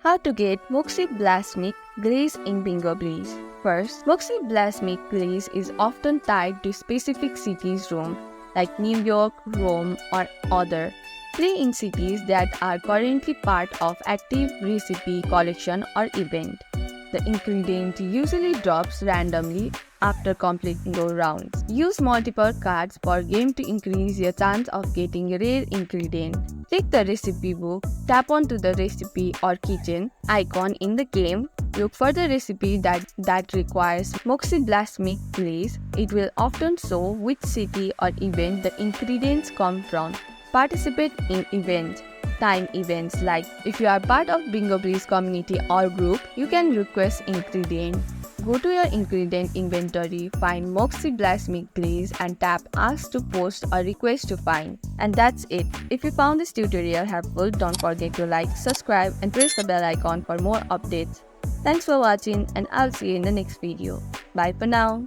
How to get Moxie Balsamic Glaze in Bingo Blitz. First, Moxie Balsamic Glaze is often tied to specific cities' room, like New York, Rome, or other. Play in cities that are currently part of active recipe collection or event. The ingredient usually drops randomly after completing the rounds. Use multiple cards per game to increase your chance of getting a rare ingredient. Click the recipe book, tap onto the recipe or kitchen icon in the game. Look for the recipe that requires Moxie Balsamic Glaze. It will often show which city or event the ingredients come from. Participate in events. Time events, like if you are part of Bingo Blitz community or group, you can request ingredient. Go to your ingredient inventory, find Moxie Balsamic Glaze and tap Ask to Post or Request to Find. And that's it. If you found this tutorial helpful, don't forget to like, subscribe and press the bell icon for more updates. Thanks for watching and I'll see you in the next video. Bye for now.